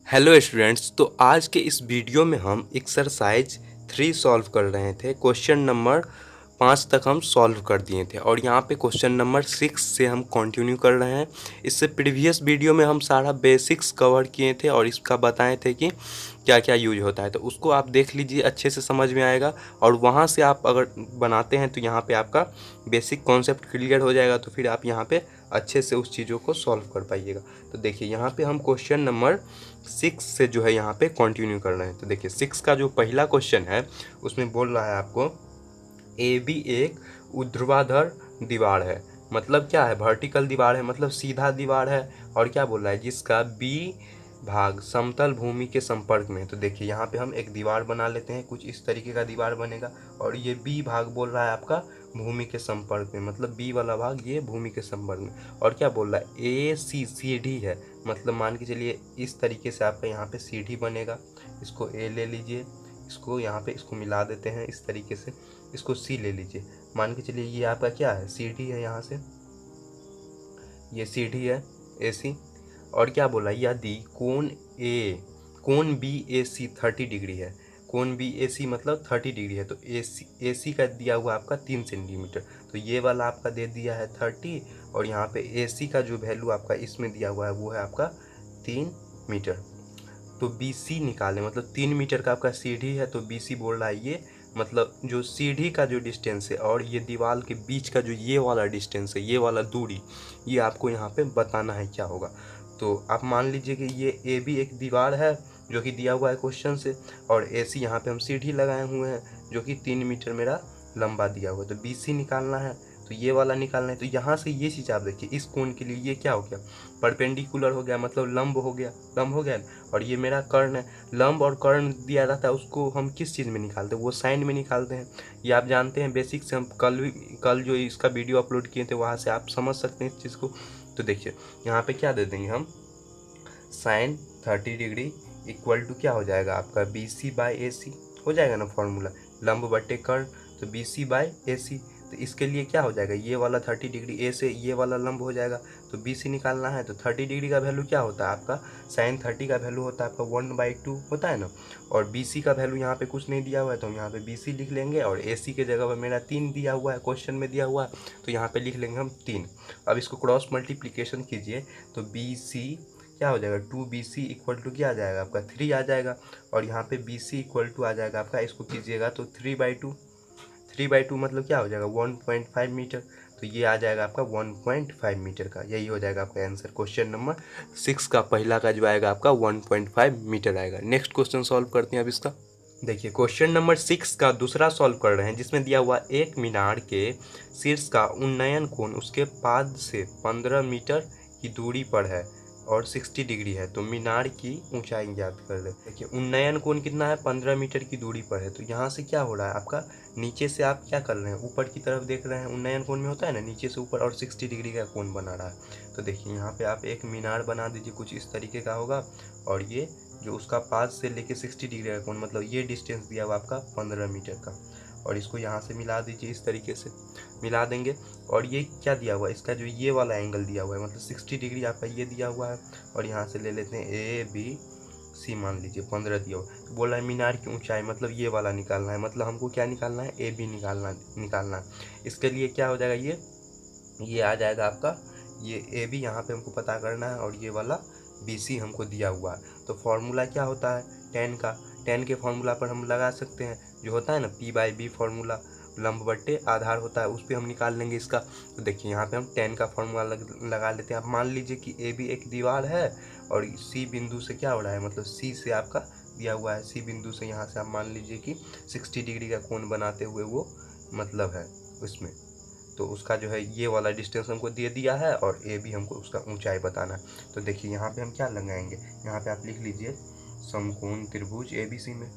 Hello students. तो आज के इस वीडियो में हम एक्सरसाइज 3 सॉल्व कर रहे थे। क्वेश्चन नंबर 5 तक हम सॉल्व कर दिए थे और यहाँ पे क्वेश्चन नंबर 6 से हम कंटिन्यू कर रहे हैं। इससे प्रीवियस वीडियो में हम सारा बेसिक्स कवर किए थे और इसका बताए थे कि क्या क्या यूज होता है, तो उसको आप देख लीजिए, अच्छे से समझ में आएगा। और वहाँ से आप अगर बनाते हैं तो यहाँ पे आपका बेसिक कॉन्सेप्ट क्लियर हो जाएगा, तो फिर आप यहाँ पे अच्छे से उस चीज़ों को सॉल्व कर पाइएगा। तो देखिए यहाँ पे हम क्वेश्चन नंबर 6 से जो है यहाँ पे कंटिन्यू कर रहे हैं। तो देखिए 6 का जो पहला क्वेश्चन है उसमें बोल रहा है आपको ए बी एक ऊर्ध्वाधर दीवार है। मतलब क्या है, वर्टिकल दीवार है, मतलब सीधा दीवार है। और क्या बोल रहा है, जिसका बी भाग समतल भूमि के संपर्क में है। तो देखिए यहाँ पे हम एक दीवार बना लेते हैं, कुछ इस तरीके का दीवार बनेगा। और ये बी भाग बोल रहा है आपका भूमि के संपर्क में, मतलब बी वाला भाग ये भूमि के संपर्क में। और क्या बोल रहा है, ए सी सीढ़ी है, मतलब मान के चलिए इस तरीके से आपका यहाँ पे सीढ़ी बनेगा। इसको ए ले लीजिए, इसको यहाँ पे इसको मिला देते हैं इस तरीके से, इसको सी ले लीजिए। मान के चलिए ये आपका क्या है, सीढ़ी है, यहाँ से ये सीढ़ी है ए सी। और क्या बोला, यदि कोण बी ए सी 30 डिग्री है, कोण बी ए सी मतलब 30 डिग्री है, तो ए सी का दिया हुआ आपका 3 सेंटीमीटर, तो ये वाला आपका दे दिया है 30। और यहाँ पे ए सी का जो वैल्यू आपका इसमें दिया हुआ है वो है आपका 3 मीटर। तो बी सी निकालें, मतलब 3 मीटर का आपका सीढ़ी है, तो बी सी बोल रहा है ये, मतलब जो सीढ़ी का जो डिस्टेंस है और ये दीवार के बीच का जो ये वाला डिस्टेंस है, ये वाला दूरी, ये आपको यहाँ पे बताना है क्या होगा। तो आप मान लीजिए कि ये ए भी एक दीवार है जो कि दिया हुआ है क्वेश्चन से, और ए सी यहाँ पे हम सीढ़ी लगाए हुए हैं जो कि 3 मीटर मेरा लंबा दिया हुआ है। तो बी सी निकालना है, तो ये वाला निकालना है। तो यहाँ से ये चीज़ आप देखिए, इस कोण के लिए ये क्या हो गया, परपेंडिकुलर हो गया, मतलब लंब हो गया, लंब हो गया। और ये मेरा कर्ण है, लंब और कर्ण दिया रहता है उसको हम किस चीज़ में निकालते हैं, वो साइन में निकालते हैं। ये आप जानते हैं बेसिक से, हम कल जो इसका वीडियो अपलोड किए थे वहाँ से आप समझ सकते हैं इस चीज़ को। तो देखिए यहाँ पे क्या दे देंगे हम, साइन 30 डिग्री इक्वल टू क्या हो जाएगा आपका बी सी बाई ए सी हो जाएगा ना फॉर्मूला, लंब बटे कर्ण, तो बी सी बाई ए सी। तो इसके लिए क्या हो जाएगा, ये वाला 30 डिग्री ए से ये वाला लंब हो जाएगा, तो बी सी निकालना है। तो 30 डिग्री का वैल्यू क्या होता है आपका, साइन 30 का वैल्यू होता है आपका 1/2 होता है ना। और बी सी का वैल्यू यहाँ पे कुछ नहीं दिया हुआ है, तो हम यहाँ पे बी सी लिख लेंगे। और ए सी के जगह पर मेरा 3 दिया हुआ है, क्वेश्चन में दिया हुआ है, तो यहाँ पे लिख लेंगे हम 3। अब इसको क्रॉस मल्टीप्लीकेशन कीजिए, तो बी सी क्या हो जाएगा, 2BC इक्वल टू क्या आ जाएगा आपका 3 आ जाएगा। और यहाँ पे BC इक्वल टू आ जाएगा आपका, इसको कीजिएगा तो 3/2 मतलब क्या हो जाएगा 1.5 मीटर। तो ये आ जाएगा आपका 1.5 मीटर का, यही हो जाएगा आपका आंसर। क्वेश्चन नंबर 6 का पहला का जो आएगा आपका 1.5 मीटर आएगा। नेक्स्ट क्वेश्चन सॉल्व करते हैं अब इसका। देखिए क्वेश्चन नंबर 6 का दूसरा सॉल्व कर रहे हैं, जिसमें दिया हुआ एक मीनार के शीर्ष का उन्नयन कोण उसके पाद से 15 मीटर की दूरी पर है और 60 डिग्री है, तो मीनार की ऊंचाई ज्ञात कर ले। देखिए उन्नयन कोण कितना है, 15 मीटर की दूरी पर है। तो यहाँ से क्या हो रहा है आपका, नीचे से आप क्या कर रहे हैं, ऊपर की तरफ देख रहे हैं। उन्नयन कोण में होता है ना नीचे से ऊपर, और 60 डिग्री का कोण बना रहा है। तो देखिए यहाँ पे आप एक मीनार बना दीजिए, कुछ इस तरीके का होगा। और ये जो उसका पास से लेके 60 डिग्री का कोण, मतलब ये डिस्टेंस दिया हुआ आपका 15 मीटर का। और इसको यहाँ से मिला दीजिए, इस तरीके से मिला देंगे। और ये क्या दिया हुआ है, इसका जो ये वाला एंगल दिया हुआ है, मतलब 60 डिग्री आपका ये दिया हुआ है। और यहाँ से ले लेते हैं ABC, मान लीजिए 15 दिया हुआ है। बोल रहा है मीनार की ऊंचाई, मतलब ये वाला निकालना है, मतलब हमको क्या निकालना है, AB निकालना है। इसके लिए क्या हो जाएगा, ये आ जाएगा आपका, ये AB यहाँ पे हमको पता करना है, और ये वाला BC हमको दिया हुआ है। तो फॉर्मूला क्या होता है, टेन का, टेन के फॉर्मूला पर हम लगा सकते हैं, जो होता है ना P/B फॉर्मूला, लंब बट्टे आधार होता है, उस पर हम निकाल लेंगे इसका। तो देखिए यहाँ पे हम टेन का फॉर्मूला लगा लेते हैं। आप मान लीजिए कि AB एक दीवार है और C बिंदु से क्या हो रहा है, मतलब C से आपका दिया हुआ है, C बिंदु से यहाँ से आप मान लीजिए कि 60 डिग्री का कोण बनाते हुए वो मतलब है उसमें। तो उसका जो है ये वाला डिस्टेंस हमको दे दिया है, और AB हमको उसका ऊंचाई बताना है। तो देखिए यहाँ पे हम क्या लगाएंगे, यहाँ पे आप लिख लीजिए समकोण त्रिभुज ABC में,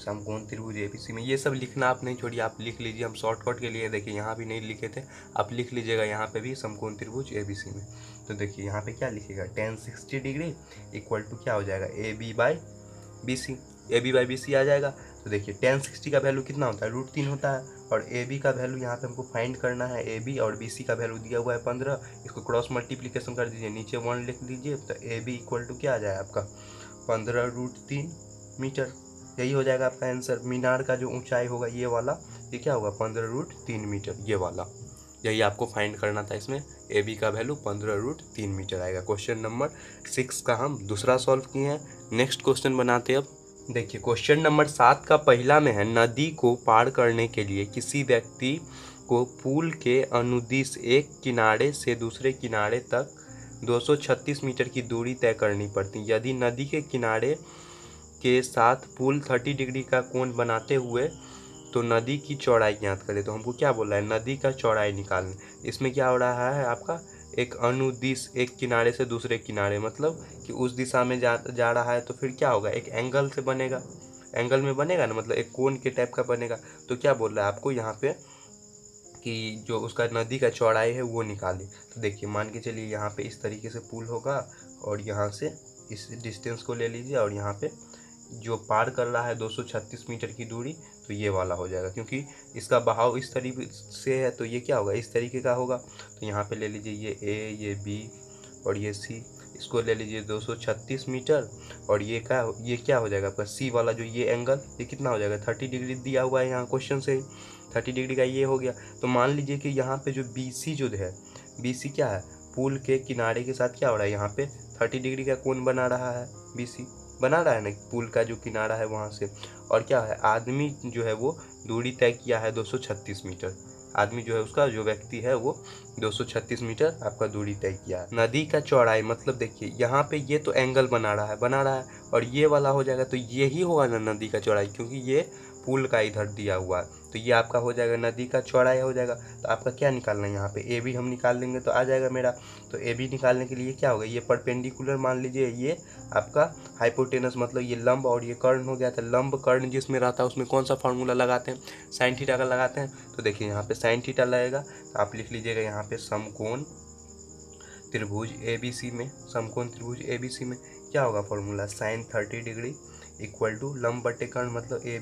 समकोण त्रिभुज ABC में। ये सब लिखना आप नहीं छोड़िए, आप लिख लीजिए, हम शॉर्टकट के लिए देखिए यहाँ भी नहीं लिखे थे, आप लिख लीजिएगा यहाँ पे भी समकोण त्रिभुज ABC में। तो देखिए यहाँ पे क्या लिखिएगा, tan 60 डिग्री इक्वल टू क्या हो जाएगा AB/BC, AB/BC आ जाएगा। तो देखिए tan 60 का वैल्यू कितना होता है, √3 होता है। और AB का वैल्यू यहाँ पे हमको फाइंड करना है, AB और BC का वैल्यू दिया हुआ है 15। इसको क्रॉस मल्टीप्लीकेशन कर दीजिए, नीचे 1 लिख दीजिए, तो AB इक्वल टू क्या आ जाए आपका 15√3 मीटर। यही हो जाएगा आपका आंसर। मीनार का जो ऊंचाई होगा ये वाला, ये क्या होगा 15√3 मीटर, ये वाला। यही आपको फाइंड करना था। इसमें ए बी का वैल्यू 15√3 मीटर आएगा। क्वेश्चन नंबर 6 का हम दूसरा सॉल्व किए हैं। नेक्स्ट क्वेश्चन बनाते हैं अब। देखिए क्वेश्चन नंबर 7 का पहला में है, नदी को पार करने के लिए किसी व्यक्ति को पुल के अनुदिश एक किनारे से दूसरे किनारे तक 236 मीटर की दूरी तय करनी पड़ती। यदि नदी के किनारे के साथ पुल 30 डिग्री का कोण बनाते हुए तो नदी की चौड़ाई ज्ञात करें। तो हमको क्या बोला है, नदी का चौड़ाई निकालने। इसमें क्या हो रहा है आपका, एक अनुदिश एक किनारे से दूसरे किनारे, मतलब कि उस दिशा में जा रहा है, तो फिर क्या होगा, एक एंगल से बनेगा, एंगल में बनेगा ना, मतलब एक कोण के टाइप का बनेगा। तो क्या बोल रहा है आपको यहाँ पे कि जो उसका नदी का चौड़ाई है वो निकाले। तो देखिए मान के चलिए यहाँ पे इस तरीके से पुल होगा और यहाँ से इस डिस्टेंस को ले लीजिए और यहाँ पे जो पार कर रहा है 236 मीटर की दूरी, तो ये वाला हो जाएगा, क्योंकि इसका बहाव इस तरीके से है तो ये क्या होगा, इस तरीके का होगा। तो यहाँ पे ले लीजिए ये ए, ये बी और ये सी, इसको ले लीजिए 236 मीटर। और ये क्या हो जाएगा आपका सी वाला, जो ये एंगल, ये कितना हो जाएगा 30 डिग्री दिया हुआ है यहाँ क्वेश्चन से ही, 30 डिग्री का ये हो गया। तो मान लीजिए कि यहाँ पे जो बी सी जो है, बी सी क्या है, पुल के किनारे के साथ क्या हो रहा है, यहाँ पे 30 डिग्री का कोण बना रहा है, बी सी बना रहा है ना, पुल का जो किनारा है वहाँ से। और क्या है, आदमी जो है वो दूरी तय किया है 236 मीटर। आदमी जो है उसका, जो व्यक्ति है वो 236 मीटर आपका दूरी तय किया है। नदी का चौड़ाई मतलब देखिए यहाँ पे ये तो एंगल बना रहा है और ये वाला हो जाएगा, तो ये ही होगा ना नदी का चौड़ाई, क्योंकि ये पुल का इधर दिया हुआ है। तो ये आपका हो जाएगा नदी का चौड़ाई हो जाएगा। तो आपका क्या निकालना है, यहाँ पे ए बी हम निकाल लेंगे तो आ जाएगा मेरा। तो ए बी निकालने के लिए क्या होगा, ये परपेंडिकुलर मान लीजिए, ये आपका हाइपोटेनस मतलब ये लंब और ये कर्ण हो गया। था लंब कर्ण जिसमें रहता है उसमें कौन सा फार्मूला लगाते हैं, साइन थीटा का लगाते हैं। तो देखिए यहाँ पे साइन थीटा लगेगा, तो आप लिख लीजिएगा यहाँ पे समकोण त्रिभुज ABC में, समकोण त्रिभुज ABC में क्या होगा formula, sine 30 degree equal to लंब बटे कर्ण मतलब ए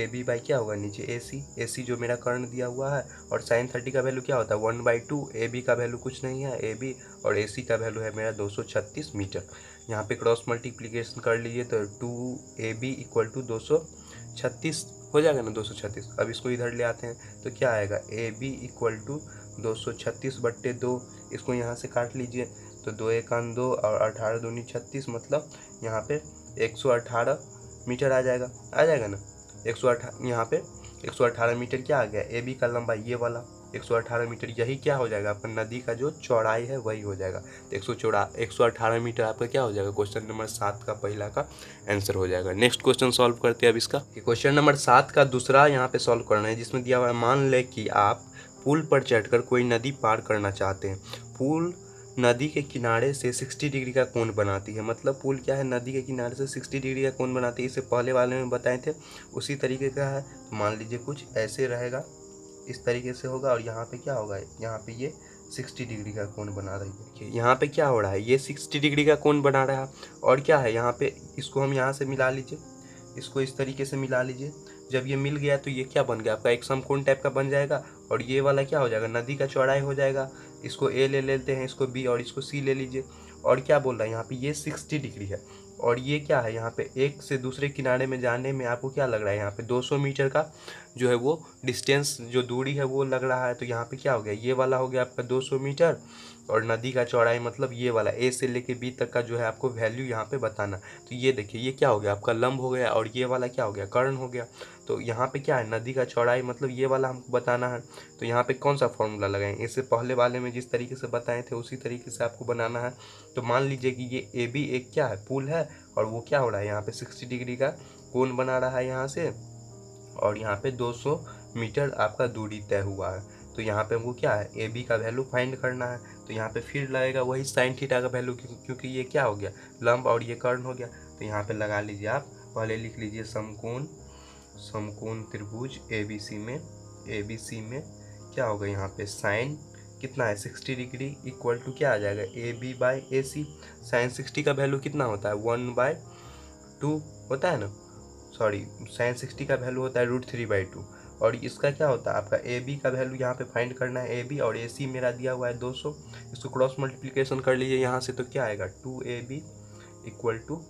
बी बाई क्या होगा नीचे ए सी जो मेरा कर्ण दिया हुआ है। और साइन 30 का वैल्यू क्या होता है 1/2, ए बी का वैल्यू कुछ नहीं है ए बी, और ए सी का वैल्यू है मेरा 236 मीटर। यहाँ पे क्रॉस मल्टीप्लीकेशन कर लीजिए तो 2AB इक्वल टू 236 हो जाएगा ना, 236। अब इसको इधर ले आते हैं तो क्या आएगा, ए बी इक्वल टू 236/2, इसको यहाँ से काट लीजिए तो 2 × 2 और 18 दूनी 36, मतलब यहाँ पे 118 मीटर आ जाएगा ना। 118 यहाँ पे 118 मीटर क्या आ गया, ए बी का लंबाई ये वाला 118 मीटर, यही क्या हो जाएगा आपका नदी का जो चौड़ाई है वही हो जाएगा। तो 118 मीटर आपका क्या हो जाएगा, क्वेश्चन नंबर 7 का पहला का आंसर हो जाएगा। नेक्स्ट क्वेश्चन सॉल्व करते हैं अब इसका। क्वेश्चन नंबर 7 का दूसरा यहाँ पे सॉल्व करना है, जिसमें दिया हुआ है मान ले कि आप पुल पर चढ़कर कोई नदी पार करना चाहते हैं। पुल नदी के किनारे से 60 डिग्री का कोण बनाती है, मतलब पुल क्या है, नदी के किनारे से 60 डिग्री का कोण बनाती है। इससे पहले वाले में बताए थे उसी तरीके का है। तो मान लीजिए कुछ ऐसे रहेगा, इस तरीके से होगा और यहाँ पे क्या होगा, यहाँ पे ये 60 डिग्री का कोण बना रही है। यहाँ पे क्या हो रहा है, ये 60 डिग्री का कोण बना रहा है। और क्या है यहाँ पे, इसको हम यहाँ से मिला लीजिए, इसको इस तरीके से मिला लीजिए। जब ये मिल गया तो ये क्या बन गया आपका, एक समकोण टाइप का बन जाएगा। और ये वाला क्या हो जाएगा, नदी का चौड़ाई हो जाएगा। इसको ए ले लेते हैं, इसको बी और इसको सी ले लीजिए। और क्या बोल रहा है यहाँ पे, ये 60 डिग्री है और ये क्या है, यहाँ पे एक से दूसरे किनारे में जाने में आपको क्या लग रहा है, यहाँ पे 200 मीटर का जो है वो डिस्टेंस, जो दूरी है वो लग रहा है। तो यहाँ पे क्या हो गया, ये वाला हो गया आपका 200 मीटर और नदी का चौड़ाई मतलब ये वाला ए से लेके बी तक का जो है आपको वैल्यू यहाँ पे बताना। तो ये देखिए ये क्या हो गया आपका लंब हो गया और ये वाला क्या हो गया कर्ण हो गया। तो यहाँ पे क्या है, नदी का चौड़ाई मतलब ये वाला हमको बताना है। तो यहाँ पे कौन सा फॉर्मूला लगाएंगे, इससे पहले वाले में जिस तरीके से बताए थे उसी तरीके से आपको बनाना है। तो मान लीजिए कि ये ए बी एक क्या है, पुल है और वो क्या हो रहा है, यहाँ पे 60 डिग्री का कोण बना रहा है यहाँ से, और यहाँ पे 200 मीटर आपका दूरी तय हुआ है। तो यहाँ पे हमको क्या है, ए बी का वैल्यू फाइंड करना है। तो यहाँ पे फिर लगेगा वही साइन थीटा का वैल्यू, क्योंकि ये क्या हो गया लंब और ये कर्ण हो गया। तो यहाँ पे लगा लीजिए, आप पहले लिख लीजिए समकोण त्रिभुज ए बी सी में क्या होगा, यहाँ पे साइन कितना है 60 डिग्री इक्वल टू क्या आ जाएगा, A B by A C. Sine 60 का वैल्यू कितना होता है 1/2 होता है ना, सॉरी साइन 60 का वैल्यू होता है √3/2। और इसका क्या होता है आपका ए बी का वैल्यू यहाँ पे फाइंड करना है, ए बी और ए सी मेरा दिया हुआ है 200। इसको क्रॉस मल्टीप्लिकेशन कर लीजिए यहाँ से, तो क्या आएगा 2AB इक्वल टू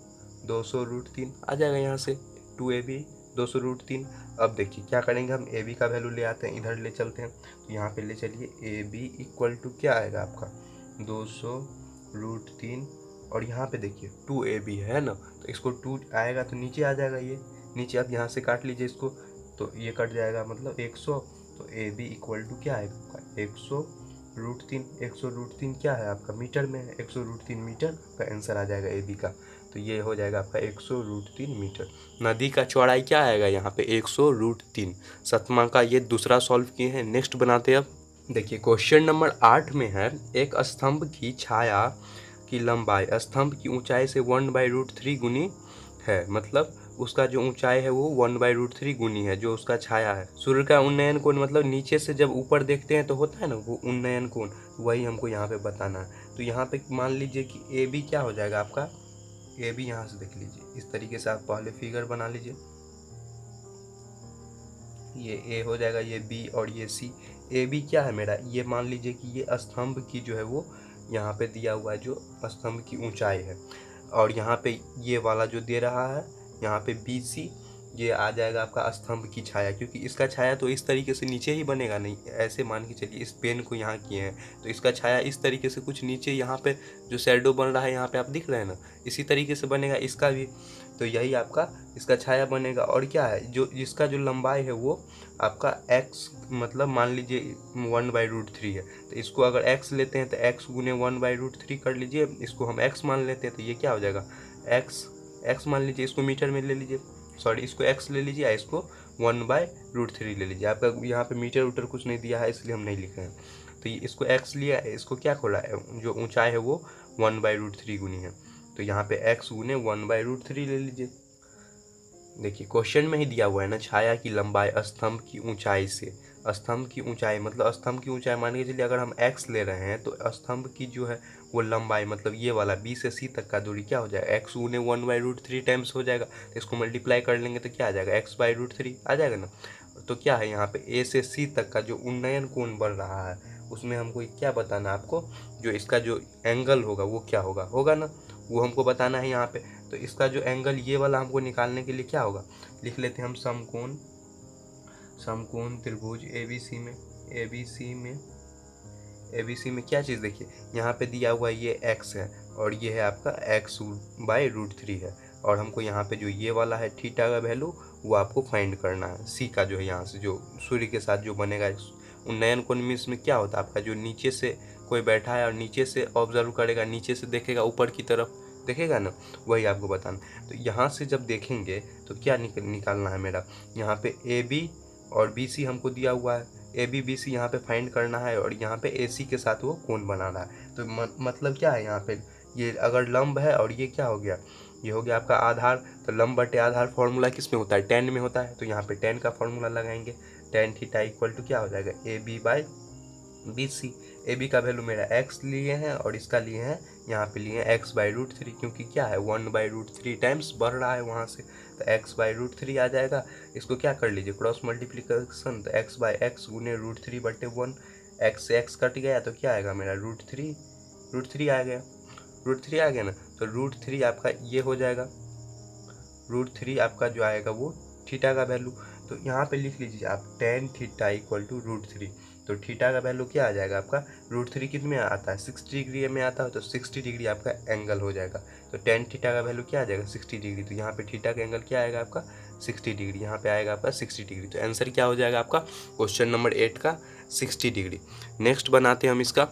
200√3 आ जाएगा यहाँ से 2ab 200√3। अब देखिए क्या करेंगे, हम ab का वैल्यू ले आते हैं, इधर ले चलते हैं, तो यहाँ पे ले चलिए ab इक्वल टू क्या आएगा आपका 200√3, और यहाँ पे देखिए 2ab है ना, तो इसको 2 आएगा तो नीचे आ जाएगा, ये नीचे आप यहाँ से काट लीजिए इसको, तो ये कट जाएगा मतलब 100, तो ab इक्वल टू क्या आएगा आपका 100√3। 100√3 क्या है आपका मीटर में है, 100√3 मीटर का आंसर आ जाएगा ab का, तो ये हो जाएगा आपका 100√3 मीटर। नदी का चौड़ाई क्या आएगा यहाँ पे 100√3। सतमा का ये दूसरा सॉल्व किए हैं। नेक्स्ट बनाते हैं अब। देखिए क्वेश्चन नंबर 8 में है, एक स्तंभ की छाया की लंबाई स्तंभ की ऊंचाई से 1/√3 गुनी है, मतलब उसका जो ऊंचाई है वो 1/√3 गुनी है जो उसका छाया है। सूर्य का उन्नयन कोण, मतलब नीचे से जब ऊपर देखते हैं तो होता है ना वो उन्नयन कोण, वही हमको यहाँ पे बताना है। तो यहाँ पे मान लीजिए कि ए बी क्या हो जाएगा आपका, ए बी यहाँ से देख लीजिए, इस तरीके से आप पहले फिगर बना लीजिए, ये ए हो जाएगा, ये बी और ये सी। ए बी क्या है मेरा, ये मान लीजिए कि ये स्तंभ की जो है वो यहाँ पे दिया हुआ है जो स्तंभ की ऊंचाई है, और यहाँ पे ये वाला जो दे रहा है यहाँ पे बी सी, ये आ जाएगा आपका स्तंभ की छाया, क्योंकि इसका छाया तो इस तरीके से नीचे ही बनेगा नहीं, ऐसे मान के चलिए इस पेन को यहाँ किए हैं तो इसका छाया इस तरीके से कुछ नीचे यहाँ पे जो शैडो बन रहा है यहाँ पे आप दिख रहे हैं ना, इसी तरीके से बनेगा इसका भी, तो यही आपका इसका छाया बनेगा। और क्या है जो इसका जो लंबाई है वो आपका x, मतलब मान लीजिए 1/√3 है, तो इसको अगर x लेते हैं तो x गुने 1/√3 कर लीजिए, इसको हम x मान लेते हैं तो ये क्या हो जाएगा x मान लीजिए, इसको मीटर में ले लीजिए, सॉरी इसको x ले लीजिए, इसको 1/√3 ले लीजिए। आपका यहाँ पे मीटर उटर कुछ नहीं दिया है इसलिए हम नहीं लिखे हैं, तो ये इसको x लिया है, इसको क्या खोला है, जो ऊंचाई है वो 1/√3 गुनी है, तो यहाँ पे x गुने 1/√3 ले लीजिए। देखिए क्वेश्चन में ही दिया हुआ है ना, छाया की लंबाई स्तंभ की ऊंचाई से, स्तंभ की ऊंचाई मतलब स्तंभ की ऊंचाई मान के चलिए अगर हम x ले रहे हैं तो स्तंभ की जो है वो लंबाई मतलब ये वाला b से c तक का दूरी क्या हो जाएगा, x गुने 1/√3 टाइम्स हो जाएगा, तो इसको मल्टीप्लाई कर लेंगे तो क्या आ जाएगा x/√3 आ जाएगा ना। तो क्या है यहाँ पे a से c तक का जो उन्नयन कोण बन रहा है उसमें हमको क्या बताना है आपको, जो इसका जो एंगल होगा वो क्या होगा ना, वो हमको बताना है यहाँ पे। तो इसका जो एंगल ये वाला हमको निकालने के लिए क्या होगा, लिख लेते हैं हम समकोण त्रिभुज ABC में क्या चीज़, देखिए यहाँ पे दिया हुआ ये x है और ये है आपका x/√3 है, और हमको यहाँ पे जो ये वाला है थीटा का वैल्यू वो आपको फाइंड करना है। c का जो है यहाँ से जो सूर्य के साथ जो बनेगा उन्नयन कोण में, इसमें क्या होता है आपका जो नीचे से कोई बैठा है और नीचे से ऑब्जर्व करेगा, नीचे से देखेगा ऊपर की तरफ देखेगा ना, वही आपको बताना। तो यहाँ से जब देखेंगे तो क्या निकालना है मेरा, यहाँ पे ए बी और बी सी हमको दिया हुआ है, ए बी बी सी यहाँ पे फाइंड करना है, और यहाँ पे ए सी के साथ वो कोण बनाना है। तो मतलब क्या है यहाँ पे, ये अगर लंब है और ये क्या हो गया, ये हो गया आपका आधार, तो लंब बटे आधार फॉर्मूला किस में होता है, tan में होता है, तो यहाँ पे tan का फॉर्मूला लगाएंगे, tan थीटा इक्वल टू क्या हो जाएगा A B by B C. A B का वैल्यू मेरा x लिए हैं और इसका लिए हैं यहाँ पे लिए हैं x/√3, क्योंकि क्या है 1/√3 टाइम्स बढ़ रहा है वहाँ से, तो x/√3 आ जाएगा। इसको क्या कर लीजिए क्रॉस मल्टीप्लिकेशन, तो x/x गुने √3/1, x से x कट गया तो क्या आएगा मेरा √3 आ गया, √3 आ गया ना, तो √3 आपका ये हो जाएगा, √3 आपका जो आएगा वो थीटा का वैल्यू। तो यहाँ पे लिख लीजिए आप tan थीटा इक्वल टू √3, तो थीटा का वैल्यू क्या आ जाएगा आपका, √3 कितने में आता है 60 डिग्री में आता है, तो 60 डिग्री आपका एंगल हो जाएगा। तो tan थीटा का वैल्यू क्या आ जाएगा 60 डिग्री, तो यहाँ पे थीटा का एंगल क्या आएगा आपका 60 डिग्री, यहाँ पे आएगा आपका 60 डिग्री। तो आंसर क्या हो जाएगा आपका क्वेश्चन नंबर 8 का 60 डिग्री। नेक्स्ट बनाते हैं हम इसका।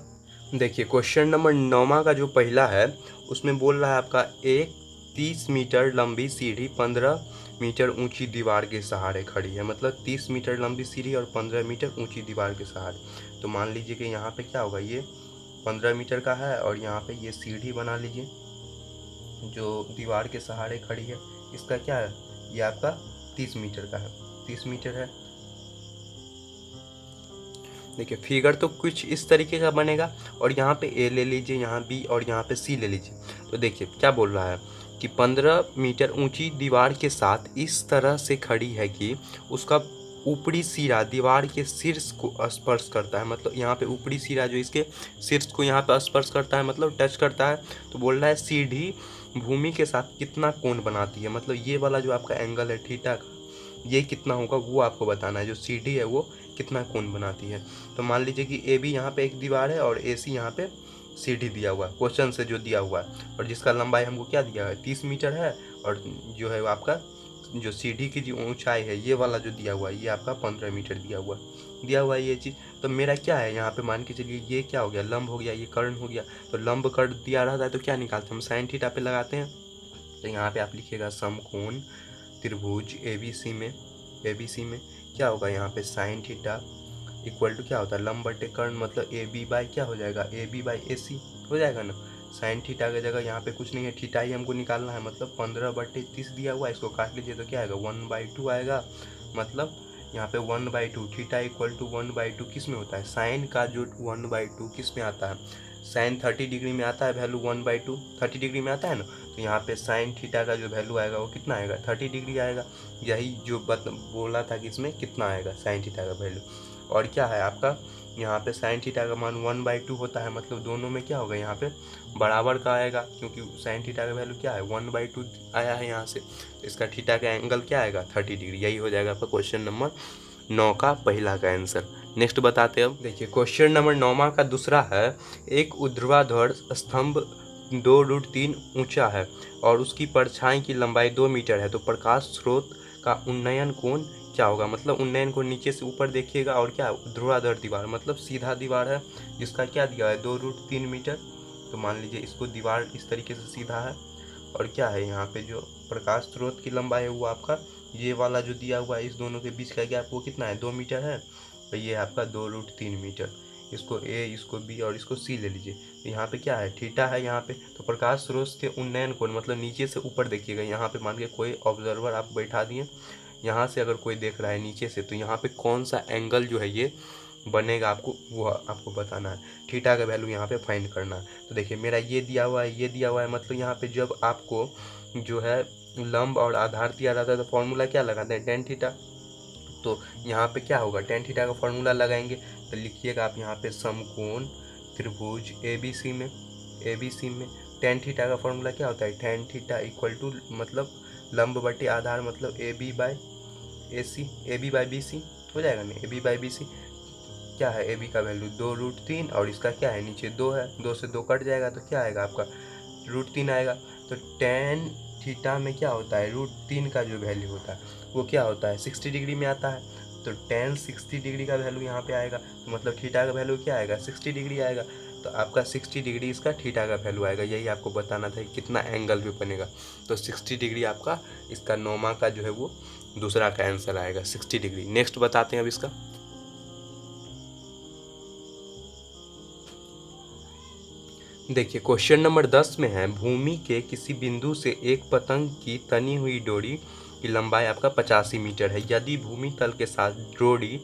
देखिए क्वेश्चन नंबर 9 का जो पहला है उसमें बोल रहा है आपका एक 30 मीटर लंबी सीढ़ी 15 मीटर ऊंची दीवार के सहारे खड़ी है, मतलब 30 मीटर लंबी सीढ़ी और 15 मीटर ऊंची दीवार के सहारे। तो मान लीजिए कि यहाँ पे क्या होगा, ये 15 मीटर का है और यहाँ पे ये सीढ़ी बना लीजिए जो दीवार के सहारे खड़ी है, इसका क्या है, ये आपका 30 मीटर का है, 30 मीटर है। देखिए फिगर तो कुछ इस तरीके का बनेगा, और यहाँ पे ए ले लीजिए, यहाँ बी और यहाँ पे सी ले लीजिए। तो देखिए क्या बोल रहा है कि 15 मीटर ऊंची दीवार के साथ इस तरह से खड़ी है कि उसका ऊपरी सिरा दीवार के शीर्ष को स्पर्श करता है, मतलब यहाँ पे ऊपरी सिरा जो इसके शीर्ष को यहाँ पे स्पर्श करता है मतलब टच करता है। तो बोल रहा है सीढ़ी भूमि के साथ कितना कोण बनाती है, मतलब ये वाला जो आपका एंगल है थीटा का, ये कितना होगा वो आपको बताना है। जो सी डी है वो कितना कोण बनाती है। तो मान लीजिए कि ए बी यहाँ पे एक दीवार है और ए सी यहाँ पे सी डी दिया हुआ है, क्वेश्चन से जो दिया हुआ है, और जिसका लंबाई हमको क्या दिया है 30 मीटर है, और जो है आपका जो सी डी की जो ऊंचाई है ये वाला जो दिया हुआ है ये आपका 15 मीटर दिया हुआ है ये चीज़। तो मेरा क्या है यहाँ पे मान के चलिए ये क्या हो गया, लंब हो गया, ये कर्ण हो गया। तो लंब कर्ण दिया रहता है तो क्या निकालते हैं हम, साइन थीटा पे लगाते हैं। तो यहाँ पे आप लिखिएगा समकोण त्रिभुज ए बी सी में क्या होगा, यहाँ पे साइन थीटा इक्वल टू क्या होता है लंब बटे कर्ण, मतलब ए बी बाई क्या हो जाएगा, ए बी बाई ए सी हो जाएगा ना। साइन थीटा की जगह यहाँ पे कुछ नहीं है, थीटा ही हमको निकालना है, मतलब 15/30 दिया हुआ है, इसको काट लीजिए तो क्या आएगा 1/2 आएगा। मतलब यहाँ पे 1/2 थीटा इक्वल टू 1/2 किस में होता है, साइन का जो 1/2 किस में आता है, साइन 30 डिग्री में आता है, वैल्यू 1/2 30 डिग्री में आता है ना। तो यहाँ पे साइन थीटा का जो वैल्यू आएगा वो कितना आएगा 30 डिग्री आएगा। यही जो बोला था कि इसमें कितना आएगा साइन थीटा का वैल्यू। और क्या है आपका यहाँ पे साइन थीटा का मान 1/2 होता है, मतलब दोनों में क्या होगा यहाँ पे बराबर का आएगा, क्योंकि साइन थीटा का वैल्यू क्या है 1/2 आया है यहाँ से। इसका थीटा का एंगल क्या आएगा 30 डिग्री। यही हो जाएगा आपका क्वेश्चन नंबर 9 का पहला का आंसर। नेक्स्ट बताते हैं अब। देखिए क्वेश्चन नंबर 9 का दूसरा है, एक ऊर्ध्वाधर स्तंभ 2√3 ऊंचा है और उसकी परछाई की लंबाई 2 मीटर है, तो प्रकाश स्रोत का उन्नयन कोण क्या होगा। मतलब उन्नयन को नीचे से ऊपर देखिएगा, और क्या ध्रुवाधर दीवार मतलब सीधा दीवार है जिसका क्या दिया है 2√3 मीटर। तो मान लीजिए इसको दीवार इस तरीके से सीधा है, और क्या है यहाँ पे जो प्रकाश स्रोत की लंबाई है वो आपका ये वाला जो दिया हुआ है, इस दोनों के बीच का गैप वो कितना है 2 मीटर है। तो ये आपका 2√3 मीटर। इसको ए, इसको बी और इसको सी ले लीजिए। तो यहाँ पे क्या है थीटा है यहाँ पे। तो प्रकाश स्रोत के उन्नयन कोण मतलब नीचे से ऊपर देखिएगा, यहाँ पे मान के कोई ऑब्जर्वर आप बैठा दिए, यहाँ से अगर कोई देख रहा है नीचे से, तो यहाँ पे कौन सा एंगल जो है ये बनेगा आपको वो आपको बताना है। थीटा का वैल्यू यहाँ पे फाइंड करना है। तो देखिए मेरा ये दिया हुआ है, ये दिया हुआ है, मतलब यहाँ पे जब आपको जो है लंब और आधार दिया रहता है तो फॉर्मूला क्या लगाते हैं टेन थीटा। तो यहाँ पे क्या होगा टेन थीटा का फॉर्मूला लगाएंगे। तो लिखिएगा आप यहाँ पे समकोण त्रिभुज ए बी सी में टेन थीटा का फॉर्मूला क्या होता है, टेन थीटा इक्वल टू मतलब लंब बटे आधार मतलब A B by B C हो जाएगा ना। A B by B C क्या है, ए बी का वैल्यू 2√3 और इसका क्या है नीचे 2 है, 2 से 2 कट जाएगा तो क्या आएगा आपका √3 आएगा। तो टेन थीटा में क्या होता है √3 का जो वैल्यू होता है वो क्या होता है 60 डिग्री में आता है। तो टेन 60 डिग्री का वैल्यू यहाँ पे आएगा, तो मतलब थीटा का वैल्यू क्या आएगा 60 डिग्री आएगा। तो आपका 60 डिग्री इसका थीटा का वैल्यू आएगा। यही आपको बताना था कि कितना एंगल भी बनेगा। तो 60 डिग्री आपका इसका 9 का जो है वो दूसरा का आंसर आएगा 60 डिग्री। नेक्स्ट बताते हैं अब इसका। देखिए क्वेश्चन नंबर 10 में है, भूमि के किसी बिंदु से एक पतंग की तनी हुई डोरी की लंबाई आपका 85 मीटर है। यदि भूमि तल के साथ डोरी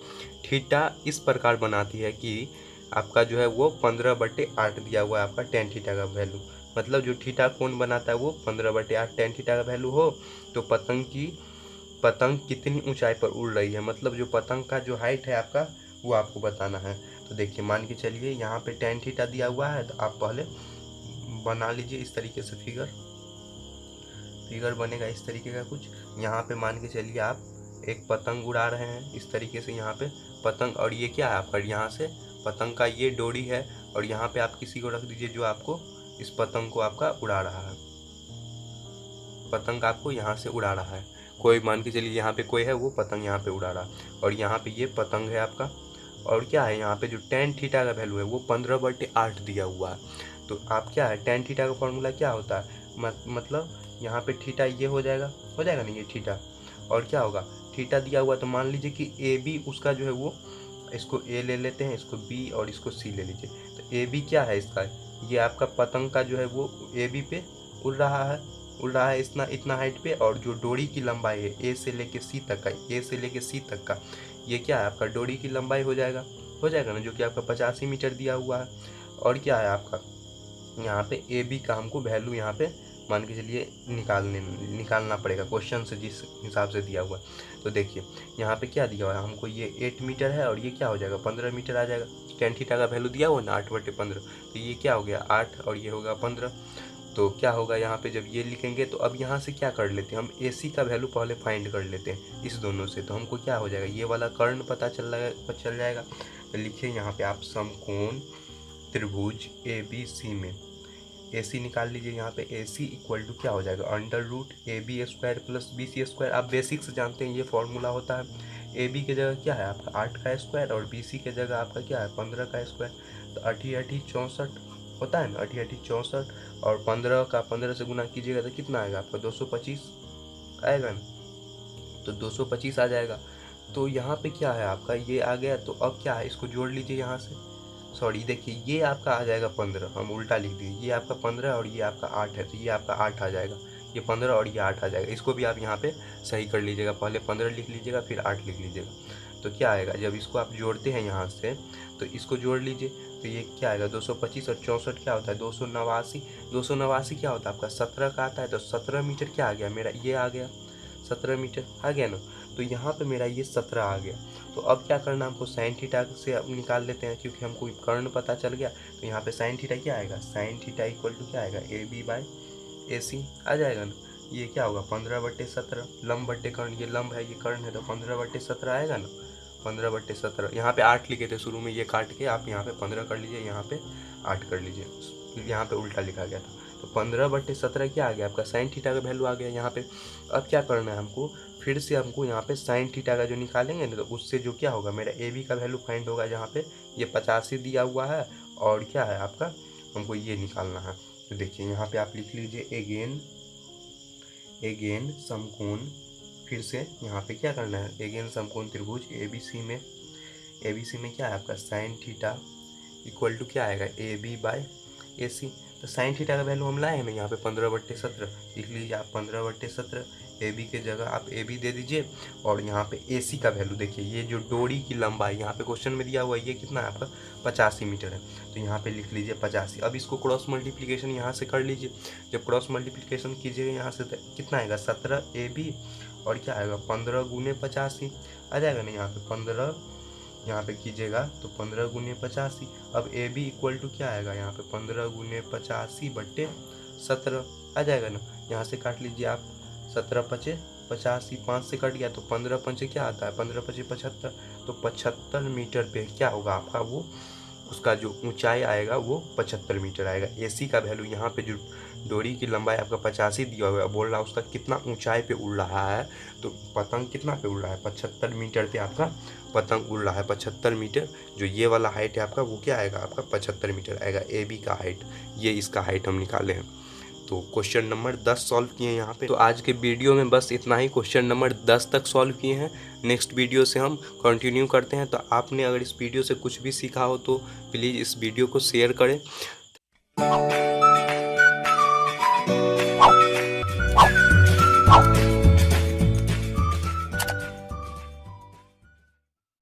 थीटा इस प्रकार बनाती है कि आपका जो है वो 15/8 दिया हुआ है आपका टेन थीटा का वैल्यू, मतलब जो थीटा कोण बनाता है वो 15/8 टेन थीटा का वैल्यू हो, तो पतंग कितनी ऊंचाई पर उड़ रही है, मतलब जो पतंग का जो हाइट है आपका वो आपको बताना है। तो देखिए मान के चलिए यहाँ पे टेन थीटा दिया हुआ है, तो आप पहले बना लीजिए इस तरीके से फिगर बनेगा इस तरीके का कुछ। यहाँ पे मान के चलिए आप एक पतंग उड़ा रहे हैं इस तरीके से, यहाँ पे पतंग, और ये क्या है आपका यहाँ से पतंग का ये डोरी है, और यहाँ पे आप किसी को रख दीजिए जो आपको इस पतंग को आपका उड़ा रहा है, पतंग आपको यहाँ से उड़ा रहा है। कोई मान के चलिए यहाँ पे कोई है वो पतंग यहाँ पे उड़ा रहा है, और यहाँ पे ये पतंग है आपका, और क्या है यहाँ पे जो टेन थीटा का वैल्यू है वो 15/8 दिया हुआ है। तो आप क्या है टेन थीटा का फॉर्मूला क्या होता है, मतलब यहाँ पे थीटा ये हो जाएगा ना ये थीटा, और क्या होगा थीटा दिया हुआ। तो मान लीजिए कि ए बी उसका जो है वो, इसको ए ले लेते हैं, इसको बी और इसको सी ले लीजिए। तो ए बी क्या है इसका, ये आपका पतंग का जो है वो ए बी पे उड़ रहा है इतना हाइट पे, और जो डोरी की लंबाई है ए से लेके सी तक का ये क्या है आपका डोरी की लंबाई हो जाएगा ना, जो कि आपका 85 मीटर दिया हुआ है। और क्या है आपका यहाँ पे ए बी का हमको वैल्यू यहाँ पे मान के चलिए निकालना पड़ेगा क्वेश्चन से जिस हिसाब से दिया हुआ है। तो देखिए यहाँ पे क्या दिया हुआ है हमको, ये 8 मीटर है और ये क्या हो जाएगा 15 मीटर आ जाएगा। टेन थीटा का वैल्यू दिया हुआ ना 8/15, तो ये क्या हो गया 8 और ये होगा 15। तो क्या होगा यहाँ पे जब ये लिखेंगे तो अब यहाँ से क्या कर लेते हैं हम, AC का वैल्यू पहले फाइंड कर लेते हैं इस दोनों से। तो हमको क्या हो जाएगा, ये वाला कर्ण पता चल जाएगा। तो लिखिए यहाँ पे आप समकोण त्रिभुज ABC में AC निकाल लीजिए। यहाँ पे AC इक्वल टू क्या हो जाएगा, √AB² + BC स्क्वायर। आप बेसिक से जानते हैं ये फॉर्मूला होता है। AB की जगह क्या है आपका 8 का स्क्वायर और BC की जगह आपका क्या है 15 का स्क्वायर। तो 8 64 होता है ना, 8 64 और 15 का 15 से गुना कीजिएगा तो कितना आएगा आपका 225 आएगा ना। तो 225 आ जाएगा। तो यहाँ पे क्या है आपका ये आ गया। तो अब क्या है, इसको जोड़ लीजिए यहाँ से। सॉरी देखिए ये आपका आ जाएगा 15, हम उल्टा लिख दिए, ये आपका 15 और ये आपका 8 है, तो ये आपका 8 आ जाएगा। ये 15 और ये 8 आ जाएगा। इसको भी आप यहाँ पे सही कर लीजिएगा, पहले 15 लिख लीजिएगा फिर 8 लिख लीजिएगा। तो क्या आएगा जब इसको आप जोड़ते हैं यहाँ से, तो इसको जोड़ लीजिए तो ये क्या आएगा 225 और 64 क्या होता है 289। 289 क्या होता है आपका 17 का आता है। तो 17 मीटर क्या आ गया मेरा, ये आ गया 17 मीटर आ गया ना। तो यहाँ पे मेरा ये 17 आ गया। तो अब क्या करना हमको, साइन थीटा से अब निकाल लेते हैं क्योंकि हमको कर्ण पता चल गया। तो यहाँ पे साइन थीटा क्या आएगा, साइन थीटा इक्वल टू क्या आएगा AB/AC आ जाएगा ना। ये क्या होगा 15/17, लंब बट्टे कर्ण, ये लंब है ये कर्ण है, तो 15/17 आएगा ना। 15/17 यहाँ पे 8 लिखे थे शुरू में, ये काट के आप यहाँ पे 15 कर लीजिए, यहाँ पे 8 कर लीजिए, यहाँ पे उल्टा लिखा गया था। तो 15/17 क्या आ गया आपका साइन थीटा का वैल्यू आ गया यहाँ पे। अब क्या करना है हमको, फिर से हमको यहाँ पे साइन थीटा का जो निकालेंगे ना, तो उससे जो क्या होगा मेरा AB का वैल्यू फाइंड होगा। जहाँ पे ये 85 दिया हुआ है और क्या है आपका हमको ये निकालना है। तो देखिए यहाँ पे आप लिख लीजिए एगेन समकोण, फिर से यहाँ पे क्या करना है एगेन समकोण त्रिभुज ABC में क्या है आपका साइन थीटा इक्वल टू क्या आएगा AB/AC। तो साइन थीटा का वैल्यू हम लाए हैं ना यहाँ पे 15/17, लिख लीजिए आप 15/17। AB के जगह आप AB दे दीजिए और यहाँ पे AC का वैल्यू देखिए, ये जो डोरी की लंबाई यहाँ पे क्वेश्चन में दिया हुआ है ये कितना है आपका 85 मीटर है। तो यहाँ पे लिख लीजिए 85। अब इसको क्रॉस मल्टीप्लिकेशन यहाँ से कर लीजिए। जब क्रॉस मल्टीप्लिकेशन कीजिएगा यहाँ से तो कितना आएगा 17 AB और क्या आएगा 15 × 85 आ जाएगा ना। यहाँ पे 15 यहाँ पे कीजिएगा तो 15 × 85। अब AB इक्वल टू क्या आएगा यहाँ पे 15 × 85/17 आ जाएगा ना। यहाँ से काट लीजिए आप 17×5 85, 5 से कट गया तो 15×5 क्या आता है 15×5 75। तो 75 मीटर पे क्या होगा आपका वो उसका जो ऊंचाई आएगा वो 75 मीटर आएगा। AC का वैल्यू यहाँ पे जो डोरी की लंबाई आपका 85 दिया हुआ है, बोल रहा है उसका कितना ऊंचाई पे उड़ रहा है। तो पतंग कितना पे उड़ रहा है 75 मीटर पे आपका पतंग उड़ रहा है। 75 मीटर जो ये वाला हाइट है आपका वो क्या आएगा आपका 75 मीटर आएगा AB का हाइट। ये इसका हाइट हम निकाले हैं। तो क्वेश्चन नंबर 10 सॉल्व किए यहाँ पे। तो आज के वीडियो में बस इतना ही, क्वेश्चन नंबर 10 तक सॉल्व किए हैं। नेक्स्ट वीडियो से हम कंटिन्यू करते हैं। तो आपने अगर इस वीडियो से कुछ भी सीखा हो तो प्लीज़ इस वीडियो को शेयर करें।